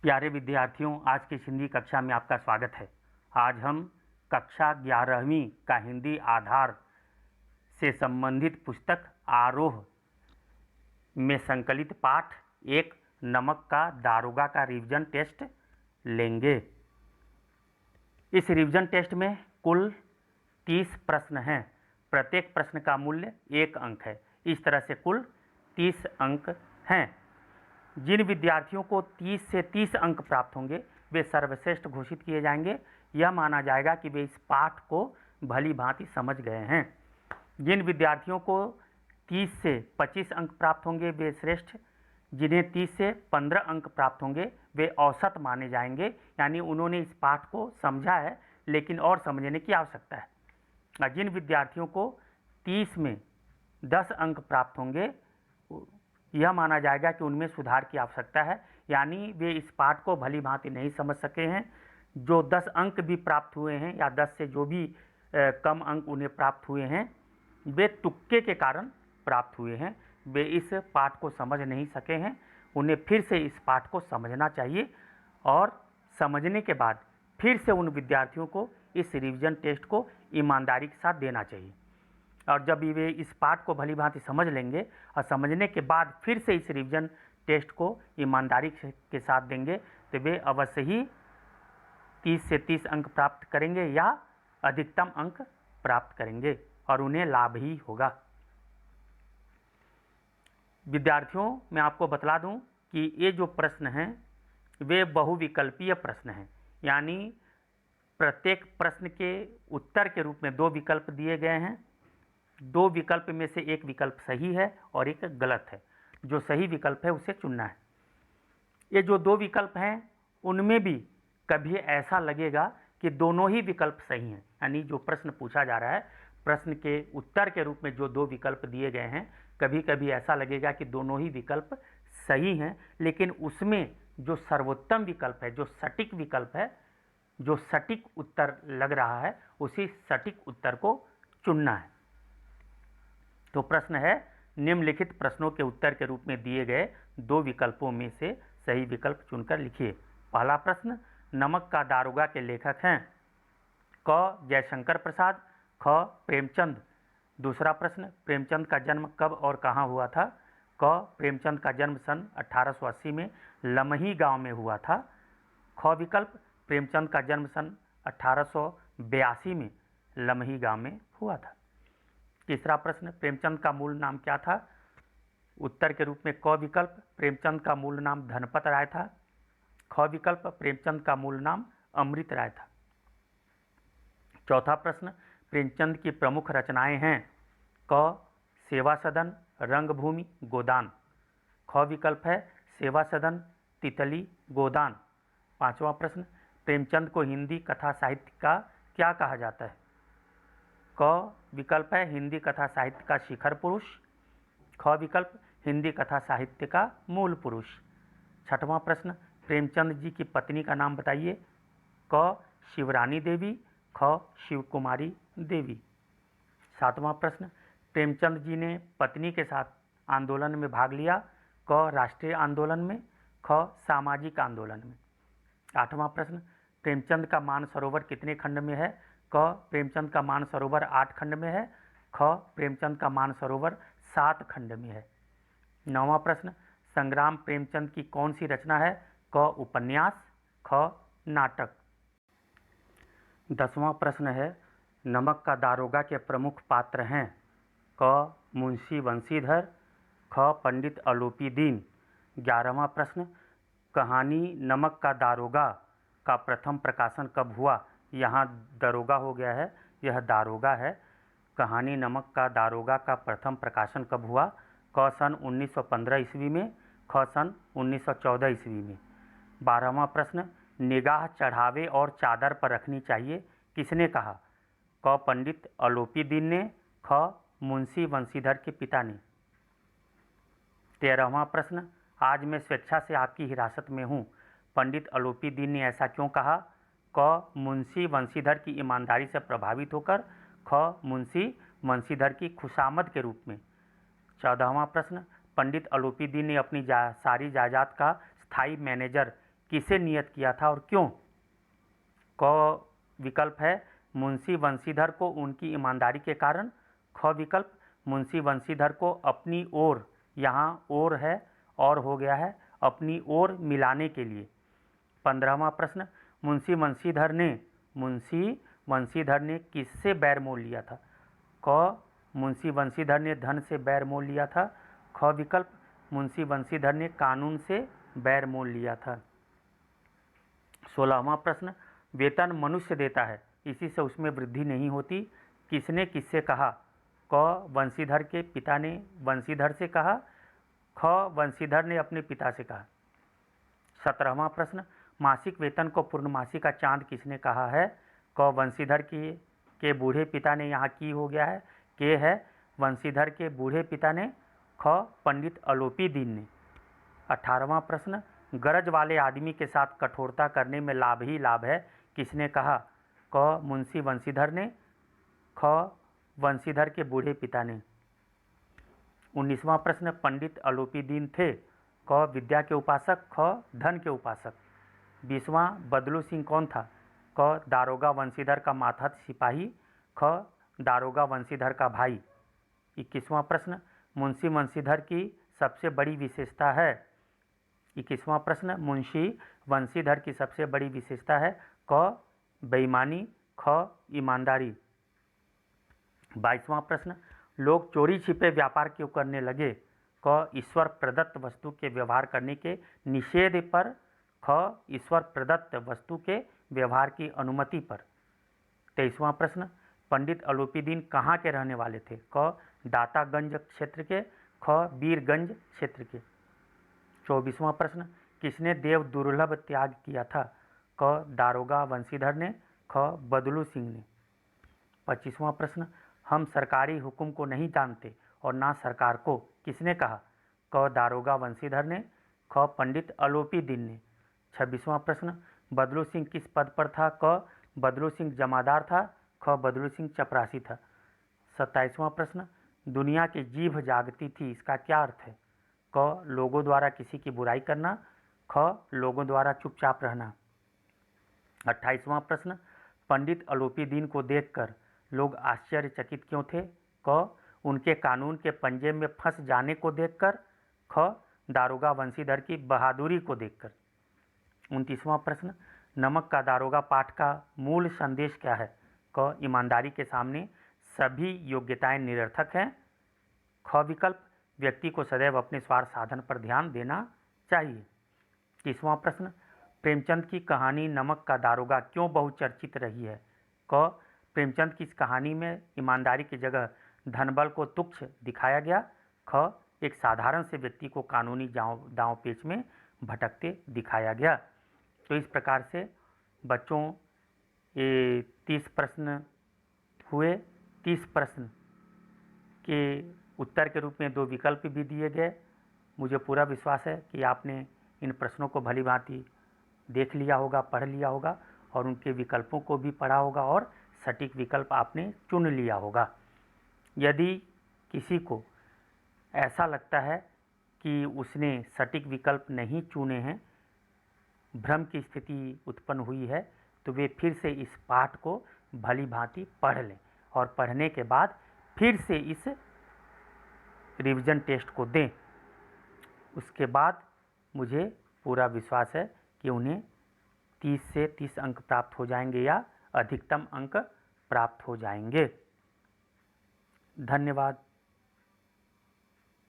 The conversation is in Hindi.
प्यारे विद्यार्थियों, आज की हिंदी कक्षा में आपका स्वागत है। आज हम कक्षा 11वीं का हिंदी आधार से संबंधित पुस्तक आरोह में संकलित पाठ एक नमक का दारोगा का रिवीजन टेस्ट लेंगे। इस रिवीजन टेस्ट में कुल 30 प्रश्न हैं। प्रत्येक प्रश्न का मूल्य 1 अंक है। इस तरह से कुल 30 अंक हैं। जिन विद्यार्थियों को 30 से 30 अंक प्राप्त होंगे वे सर्वश्रेष्ठ घोषित किए जाएंगे। यह माना जाएगा कि वे इस पाठ को भली भांति समझ गए हैं। जिन विद्यार्थियों को 30 से 25 अंक प्राप्त होंगे वे श्रेष्ठ, जिन्हें 30 से 15 अंक प्राप्त होंगे वे औसत माने जाएंगे, यानी उन्होंने इस पाठ को समझा है लेकिन और समझने की आवश्यकता है। जिन विद्यार्थियों को 30 में 10 अंक प्राप्त होंगे यह माना जाएगा कि उनमें सुधार की आवश्यकता है, यानी वे इस पाठ को भली भांति नहीं समझ सके हैं। जो 10 अंक भी प्राप्त हुए हैं या 10 से जो भी कम अंक उन्हें प्राप्त हुए हैं वे तुक्के के कारण प्राप्त हुए हैं। वे इस पाठ को समझ नहीं सके हैं। उन्हें फिर से इस पाठ को समझना चाहिए और समझने के बाद फिर से उन विद्यार्थियों को इस रिवीजन टेस्ट को ईमानदारी के साथ देना चाहिए। और जब वे इस पाठ को भली भांति समझ लेंगे और समझने के बाद फिर से इस रिवीजन टेस्ट को ईमानदारी के साथ देंगे तो वे अवश्य ही 30 से 30 अंक प्राप्त करेंगे या अधिकतम अंक प्राप्त करेंगे और उन्हें लाभ ही होगा। विद्यार्थियों, मैं आपको बतला दूं कि ये जो प्रश्न हैं वे बहुविकल्पीय प्रश्न हैं, यानी प्रत्येक प्रश्न के उत्तर के रूप में 2 विकल्प दिए गए हैं। 2 विकल्प में से एक विकल्प सही है और एक गलत है। जो सही विकल्प है उसे चुनना है। ये जो 2 विकल्प हैं उनमें भी कभी ऐसा लगेगा कि दोनों ही विकल्प सही हैं, यानी जो प्रश्न पूछा जा रहा है प्रश्न के उत्तर के रूप में जो 2 विकल्प दिए गए हैं कभी कभी ऐसा लगेगा कि दोनों ही विकल्प सही हैं, लेकिन उसमें जो सर्वोत्तम विकल्प है, जो सटीक विकल्प है, जो सटीक उत्तर लग रहा है उसी सटीक उत्तर को चुनना है। तो प्रश्न है, निम्नलिखित प्रश्नों के उत्तर के रूप में दिए गए 2 विकल्पों में से सही विकल्प चुनकर लिखिए। पहला प्रश्न, नमक का दारोगा के लेखक हैं क जयशंकर प्रसाद, ख प्रेमचंद। दूसरा प्रश्न, प्रेमचंद का जन्म कब और कहाँ हुआ था? क प्रेमचंद का जन्म सन 1880 में लमही गांव में हुआ था। ख विकल्प, प्रेमचंद का जन्म सन 1882 में लमही गांव में हुआ था। तीसरा प्रश्न, प्रेमचंद का मूल नाम क्या था? उत्तर के रूप में क विकल्प, प्रेमचंद का मूल नाम धनपत राय था। ख विकल्प, प्रेमचंद का मूल नाम अमृत राय था। चौथा प्रश्न, प्रेमचंद की प्रमुख रचनाएं हैं क सेवा सदन, रंगभूमि, गोदान। ख विकल्प है सेवा सदन, तितली, गोदान। पांचवा प्रश्न, प्रेमचंद को हिंदी कथा साहित्य का क्या कहा जाता है? क विकल्प है हिंदी कथा साहित्य का शिखर पुरुष। ख विकल्प, हिंदी कथा साहित्य का मूल पुरुष। छठवां प्रश्न, प्रेमचंद जी की पत्नी का नाम बताइए। क शिवरानी देवी, ख शिवकुमारी देवी। सातवां प्रश्न, प्रेमचंद जी ने पत्नी के साथ आंदोलन में भाग लिया। क राष्ट्रीय आंदोलन में, ख सामाजिक आंदोलन में। आठवां प्रश्न, प्रेमचंद का मानसरोवर कितने खंड में है? क प्रेमचंद का मानसरोवर 8 खंड में है। ख प्रेमचंद का मानसरोवर 7 खंड में है। नौवां प्रश्न, संग्राम प्रेमचंद की कौन सी रचना है? क उपन्यास, ख नाटक। 10वां प्रश्न है, नमक का दारोगा के प्रमुख पात्र हैं क मुंशी बंशीधर, ख पंडित अलोपी दीन। 11वां प्रश्न, कहानी नमक का दारोगा का प्रथम प्रकाशन कब हुआ? यहाँ दरोगा हो गया है, यह दारोगा है। कहानी नमक का दारोगा का प्रथम प्रकाशन कब हुआ? क सन 1915 ईस्वी में, ख सन 1914 ईस्वी में। 12वां प्रश्न, निगाह चढ़ावे और चादर पर रखनी चाहिए किसने कहा? क पंडित अलोपी दीन ने, ख मुंशी बंशीधर के पिता ने। 13वां प्रश्न, आज मैं स्वेच्छा से आपकी हिरासत में हूँ, पंडित अलोपी दीन ने ऐसा क्यों कहा? क मुंशी बंशीधर की ईमानदारी से प्रभावित होकर, ख मुंशी बंशीधर की खुशामद के रूप में। 14वां प्रश्न, पंडित अलोपी दीन ने अपनी सारी जायदाद का स्थायी मैनेजर किसे नियत किया था और क्यों? क विकल्प है मुंशी बंशीधर को उनकी ईमानदारी के कारण। ख विकल्प मुंशी बंशीधर को अपनी ओर, यहाँ ओर है और हो गया है, अपनी ओर मिलाने के लिए। 15वां प्रश्न, मुंशी बंशीधर ने किससे बैर मोल लिया था? क मुंशी बंशीधर ने धन से बैर मोल लिया था। ख विकल्प मुंशी बंशीधर ने कानून से बैर मोल लिया था। 16वां प्रश्न, वेतन मनुष्य देता है, इसी से उसमें वृद्धि नहीं होती, किसने किससे कहा? क बंशीधर के पिता ने बंशीधर से कहा। ख बंशीधर ने अपने पिता से कहा। 17वां प्रश्न, मासिक वेतन को पूर्णमासी का चांद किसने कहा है? क बंशीधर के बूढ़े पिता ने, यहाँ की हो गया है, के है बंशीधर के बूढ़े पिता ने। ख पंडित अलोपी दीन ने। 18वां प्रश्न, गरज वाले आदमी के साथ कठोरता करने में लाभ ही लाभ है, किसने कहा? क मुंशी बंशीधर ने। ख बंशीधर के बूढ़े पिता ने। 19वां प्रश्न, पंडित अलोपी दीन थे? क विद्या के उपासक, ख धन के उपासक। 20वां, बदलू सिंह कौन था? क दारोगा बंशीधर का मातहत सिपाही, ख दारोगा बंशीधर का भाई। 21वां प्रश्न, मुंशी बंशीधर की सबसे बड़ी विशेषता है? 21वां प्रश्न, मुंशी बंशीधर की सबसे बड़ी विशेषता है? क बेईमानी, ख ईमानदारी। 22वां प्रश्न, लोग चोरी छिपे व्यापार क्यों करने लगे? क ईश्वर प्रदत्त वस्तु के व्यवहार करने के निषेध पर, ख ईश्वर प्रदत्त वस्तु के व्यवहार की अनुमति पर। 23वां प्रश्न, पंडित अलोपी दीन कहाँ के रहने वाले थे? क दातागंज क्षेत्र के, ख बीरगंज क्षेत्र के। 24वां प्रश्न, किसने देव दुर्लभ त्याग किया था? क दारोगा बंशीधर ने, ख बदलू सिंह ने। 25वां प्रश्न, हम सरकारी हुक्म को नहीं जानते और ना सरकार को, किसने कहा? क दारोगा बंशीधर ने, ख पंडित अलोपी दीन ने। 26वां प्रश्न, बदलू सिंह किस पद पर था? क बदलू सिंह जमादार था, ख बदलू सिंह चपरासी था। 27वां प्रश्न, दुनिया की जीभ जागती थी, इसका क्या अर्थ है? क लोगों द्वारा किसी की बुराई करना, ख लोगों द्वारा चुपचाप रहना। 28वां प्रश्न, पंडित अलोपी दीन को देखकर लोग आश्चर्यचकित क्यों थे? क उनके कानून के पंजे में फंस जाने को देखकर, ख दारोगा बंशीधर की बहादुरी को देखकर। 29वां प्रश्न, नमक का दारोगा पाठ का मूल संदेश क्या है? क ईमानदारी के सामने सभी योग्यताएं निरर्थक हैं। ख विकल्प, व्यक्ति को सदैव अपने स्वार्थ साधन पर ध्यान देना चाहिए। 30वां प्रश्न, प्रेमचंद की कहानी नमक का दारोगा क्यों बहुचर्चित रही है? क प्रेमचंद की इस कहानी में ईमानदारी की जगह धनबल को तुच्छ दिखाया गया। ख एक साधारण से व्यक्ति को कानूनी दांव पेच में भटकते दिखाया गया। तो इस प्रकार से बच्चों ये 30 प्रश्न हुए। 30 प्रश्न के उत्तर के रूप में 2 विकल्प भी दिए गए। मुझे पूरा विश्वास है कि आपने इन प्रश्नों को भली भांति देख लिया होगा, पढ़ लिया होगा और उनके विकल्पों को भी पढ़ा होगा और सटीक विकल्प आपने चुन लिया होगा। यदि किसी को ऐसा लगता है कि उसने सटीक विकल्प नहीं चुने हैं, भ्रम की स्थिति उत्पन्न हुई है, तो वे फिर से इस पाठ को भली भांति पढ़ लें और पढ़ने के बाद फिर से इस रिवीजन टेस्ट को दें। उसके बाद मुझे पूरा विश्वास है कि उन्हें 30 से 30 अंक प्राप्त हो जाएंगे या अधिकतम अंक प्राप्त हो जाएंगे। धन्यवाद।